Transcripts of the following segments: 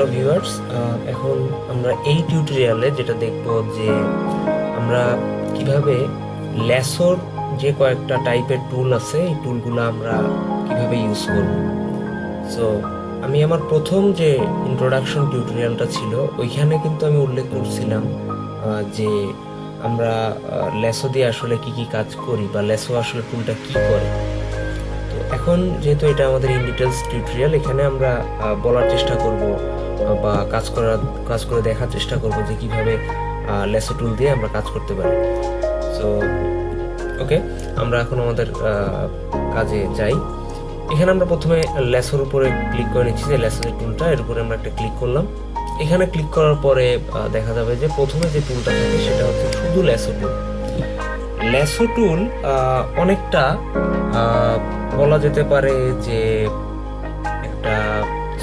Hello viewers, এখন আমরা এই টিউটোরিয়ালে যেটা দেখব যে আমরা কিভাবে ল্যাসোর যে কয়েকটা টাইপের টুল আছে এই টুলগুলো আমরা কিভাবে ইউজ করব। সো আমি আমার প্রথম যে ইন্ট্রোডাকশন টিউটোরিয়ালটা ছিল ওইখানে কিন্তু আমি উল্লেখ করছিলাম যে আমরা ল্যাসো দিয়ে আসলে কি কি কাজ করি বা ল্যাসো আসলে টুলটা কি করে। তো এখন যেহেতু এটা আমাদের ইন ডিটেলস টিউটোরিয়াল, এখানে আমরা বলার চেষ্টা করব বা কাজ করে দেখার চেষ্টা করব যে কিভাবে ল্যাসো টুল দিয়ে আমরা কাজ করতে পারি। সো ওকে, আমরা এখন আমাদের কাজে যাই। এখানে আমরা প্রথমে ল্যাসোর উপরে ক্লিক করে নিচ্ছি, যে ল্যাসো যে টুলটা এর উপরে আমরা একটা ক্লিক করলাম। এখানে ক্লিক করার পরে দেখা যাবে যে প্রথমে যে টুলটা থাকে সেটা হচ্ছে শুধু ল্যাসো টুল। ল্যাসো টুল অনেকটা বলা যেতে পারে যে একটা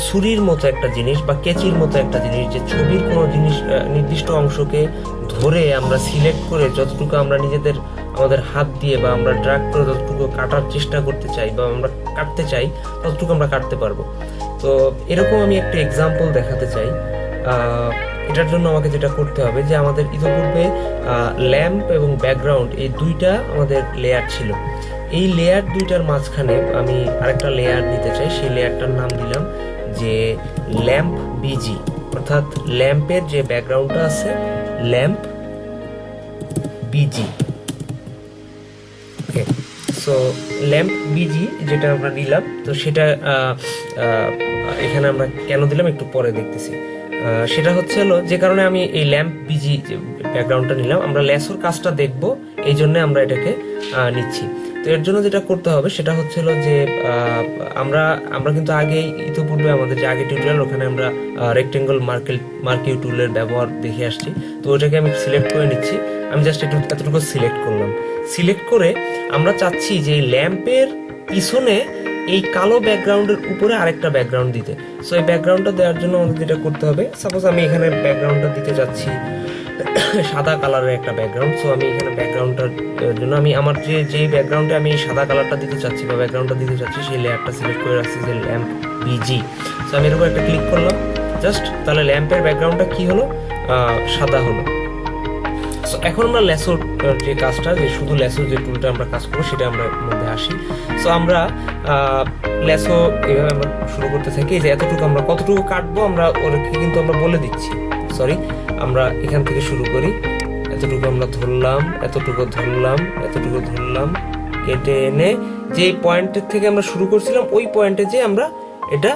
ছুরির মতো একটা জিনিস বা কেচির মতো একটা জিনিস, যে ছবির কোনো জিনিস নির্দিষ্ট অংশকে ধরে আমরা সিলেক্ট করে যতটুকু আমরা আমাদের হাত দিয়ে বা আমরা ড্র্যাগ করে যতটুকু কাটার চেষ্টা করতে চাই বা আমরা কাটতে চাই ততটুকু আমরা কাটতে পারবো। তো এরকম আমি একটা এক্সাম্পল দেখাতে চাই। এটার জন্য আমাকে যেটা করতে হবে যে আমাদের ইতিপূর্বে ল্যাম্প এবং ব্যাকগ্রাউন্ড এই দুইটা আমাদের লেয়ার ছিল। এই লেয়ার দুইটার মাঝখানে আমি আরেকটা লেয়ার দিতে চাই। সেই লেয়ারটার নাম দিলাম যে ল্যাম্প বিজি, অর্থাৎ ল্যাম্পের যে ব্যাকগ্রাউন্ডটা আছে ল্যাম্প বিজি। ওকে, সো ল্যাম্প বিজি যেটা আমরা নিলাম, তো সেটা এখানে আমরা কেন দিলাম একটু পরে দেখতেছি। সেটা হচ্ছে যে কারণে আমি এই ল্যাম্প বিজি ব্যাকগ্রাউন্ডটা নিলাম, আমরা ল্যাসোর কাজটা দেখব এই জন্য আমরা এটাকে নিচ্ছি। তো এর জন্য যেটা করতে হবে সেটা হচ্ছে যে আমরা কিন্তু ইতিপূর্বে আমাদের যে আগে টিউটোরিয়াল ওখানে আমরা রেক্টেঙ্গল মার্কিউ টুলের ব্যবহার দেখে আসছি। তো ওটাকে আমি সিলেক্ট করে নিচ্ছি। আমি জাস্ট এতটুকু সিলেক্ট করলাম। সিলেক্ট করে আমরা চাচ্ছি যে ল্যাম্পের পিছনে এই কালো ব্যাকগ্রাউন্ডের উপরে আরেকটা ব্যাকগ্রাউন্ড দিতে। সো এই ব্যাকগ্রাউন্ডটা দেওয়ার জন্য আমাদের যেটা করতে হবে, সাপোজ আমি এখানে ব্যাকগ্রাউন্ডটা দিতে যাচ্ছি সাদা কালারের একটা ব্যাকগ্রাউন্ড। সো আমি এখানে ব্যাকগ্রাউন্ডটার জন্য আমি আমার যে ব্যাকগ্রাউন্ডে আমি সাদা কালারটা দিতে চাচ্ছি বা ব্যাকগ্রাউন্ডটা দিতে চাচ্ছি সেই লেয়ারটা সিলেক্ট করে রাখছি যে ল্যাম্প বিজি। সো আমি এর উপর একটা ক্লিক করলাম জাস্ট, তাহলে ল্যাম্পের ব্যাকগ্রাউন্ডটা কি হলো, সাদা হলো। সো এখন আমরা ল্যাসোর যে কাজটা, যে শুধু ল্যাসোর যে টুলটা আমরা কাজ করবো সেটা আমরা মধ্যে আসি। সো আমরা ল্যাসো এইভাবে আমরা শুরু করতে থাকি যে এতটুকু আমরা কতটুকু কাটবো আমরা ওরকে কিন্তু আমরা বলে দিচ্ছি। সরি, আমরা এখান থেকে শুরু করি, এতটুকু আমরা ধরলাম, এতটুকু ধরলাম, এতটুকু ধরলাম, কেটে এনে যে পয়েন্টের থেকে আমরা শুরু করছিলাম ওই পয়েন্টে যে আমরা এটা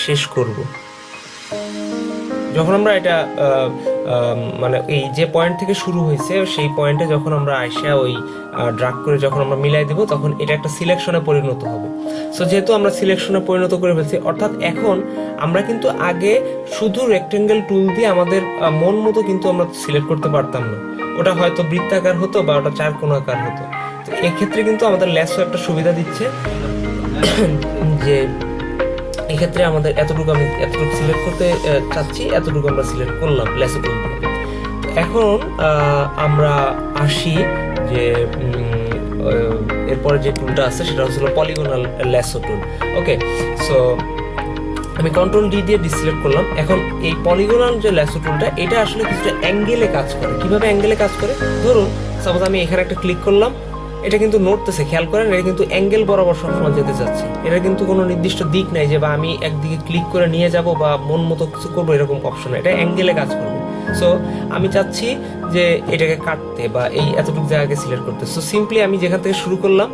শেষ করব। যখন আমরা এটা মানে এই যে পয়েন্ট থেকে শুরু হয়েছে সেই পয়েন্টে যখন আমরা আইসা ওই ড্রাগ করে যখন আমরা মিলাই দেব তখন এটা একটা সিলেকশনে পরিণত হবে। সো যেহেতু আমরা সিলেকশনে পরিণত করে ফেলছি, অর্থাৎ এখন আমরা কিন্তু আগে শুধু রেক্টেঙ্গেল টুল দিয়ে আমাদের মন মতো কিন্তু আমরা সিলেক্ট করতে পারতাম না। ওটা হয়তো বৃত্তাকার হতো বা ওটা চারকোণাকার হতো। তো এক্ষেত্রে কিন্তু আমাদের ল্যাসো একটা সুবিধা দিচ্ছে যে এক্ষেত্রে আমাদের এতটুকু সিলেক্ট করতে চাচ্ছি, এতটুকু আমরা সিলেক্ট করলাম ল্যাসো টুল দিয়ে। এখন আমরা আসি যে এরপরে যে টুলটা আছে সেটা হচ্ছে পলিগনাল ল্যাসো টুল। ওকে, সো আমি কন্ট্রোল ডি দিয়ে ডিসিলেক্ট করলাম। এখন এই পলিগনাল যে ল্যাসো টুলটা এটা আসলে কিছুটা অ্যাঙ্গেলে কাজ করে। কিভাবে অ্যাঙ্গেলে কাজ করে, ধরুন সাপোজ আমি এখানে একটা ক্লিক করলাম, এটা কিন্তু নড়তেছে, খেয়াল করেন, এটা কিন্তু অ্যাঙ্গেল বরাবর সবসময় যেতে যাচ্ছে। এটা কিন্তু কোনো নির্দিষ্ট দিক নাই যে বা আমি একদিকে ক্লিক করে নিয়ে যাব বা মন মতো কিছু করবো, এরকম অপশন। এটা অ্যাঙ্গেলে কাজ করবে। সো আমি চাচ্ছি যে এটাকে কাটতে বা এই এতটুকু জায়গাকে সিলেক্ট করতে। সো সিম্পলি আমি যেখান থেকে শুরু করলাম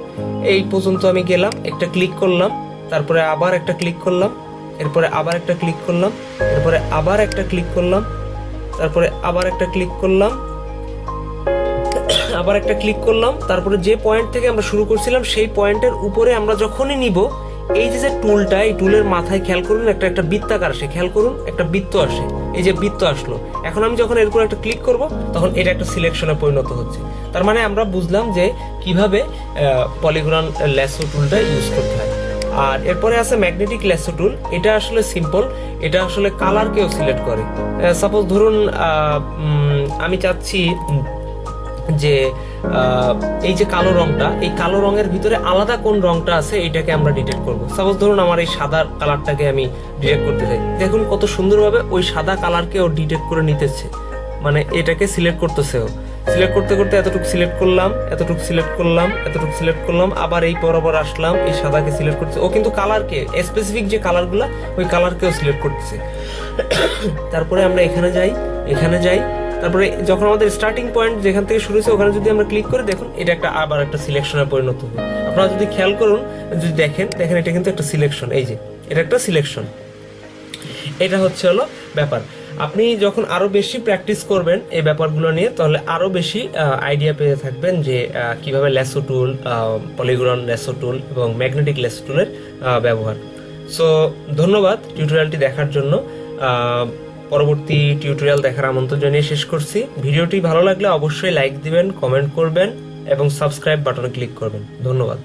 এই পর্যন্ত আমি গেলাম, একটা ক্লিক করলাম, তারপরে আবার একটা ক্লিক করলাম, এরপরে আবার একটা ক্লিক করলাম, এরপরে আবার একটা ক্লিক করলাম, তারপরে আবার একটা ক্লিক করলাম, আবার একটা ক্লিক করলাম, তারপরে যে পয়েন্ট থেকে আমরা শুরু করছিলাম সেই পয়েন্টের উপরে আমরা যখনই নিব এই যে টুলটা, এই টুলের মাথায় খেয়াল করুন একটা বৃত্তাকার আসে, খেয়াল করুন একটা বৃত্ত আসে, এই যে বৃত্ত আসলো। এখন আমি যখন এর উপর একটা ক্লিক করব তখন এটা একটা সিলেকশনে পরিণত হচ্ছে। তার মানে আমরা বুঝলাম যে কিভাবে পলিগনাল ল্যাসো টুলটা ইউজ করতে হয়। আর এরপরে আছে ম্যাগনেটিক ল্যাসো টুল। এটা আসলে সিম্পল, এটা আসলে কালারকেও সিলেক্ট করে। সাপোজ ধরুন আমি চাচ্ছি যে এই যে কালো রংটা, এই কালো রঙের ভিতরে আলাদা কোন রংটা আছে এটাকে আমরা ডিটেক্ট করব। সাপোজ ধরুন আমার এই সাদা কালারটাকে আমি ডিটেক্ট করতে চাই, দেখুন কত সুন্দরভাবে ওই সাদা কালারকে ও ডিটেক্ট করে নিতেছে, মানে এটাকে সিলেক্ট করতেছে। ও সিলেক্ট করতে করতে এতটুকু সিলেক্ট করলাম, এতটুকু সিলেক্ট করলাম, এতটুকু সিলেক্ট করলাম, আবার এই বরাবর আসলাম, এই সাদাকে সিলেক্ট করতেছে। ও কিন্তু কালারকে, স্পেসিফিক যে কালারগুলো ওই কালারকেও সিলেক্ট করতেছে। তারপরে আমরা এখানে যাই, এখানে যাই, তারপরে যখন আমাদের স্টার্টিং পয়েন্ট যেখান থেকে শুরু হয়েছে ওখানে যদি আমরা ক্লিক করে দেখুন এটা একটা আবার একটা সিলেকশনে পরিণত হবে। আপনারা যদি খেয়াল করুন, যদি দেখেন দেখেন এটা কিন্তু একটা সিলেকশন, এই যে এটা একটা সিলেকশন। এটা হচ্ছে হলো ব্যাপার। আপনি যখন আরো বেশি প্র্যাকটিস করবেন এই ব্যাপারগুলো নিয়ে, তাহলে আরো বেশি আইডিয়া পেয়ে থাকবেন যে কিভাবে ল্যাসো টুল, পলিগন ল্যাসো টুল এবং ম্যাগনেটিক ল্যাসো টুলের ব্যবহার। সো ধন্যবাদ টিউটোরিয়ালটি দেখার জন্য। পরবর্তী টিউটোরিয়াল দেখার আমন্ত্রণ জানিয়ে শেষ করছি। ভিডিওটি ভালো লাগলে অবশ্যই লাইক দিবেন, কমেন্ট করবেন এবং সাবস্ক্রাইব বাটনে ক্লিক করবেন। ধন্যবাদ।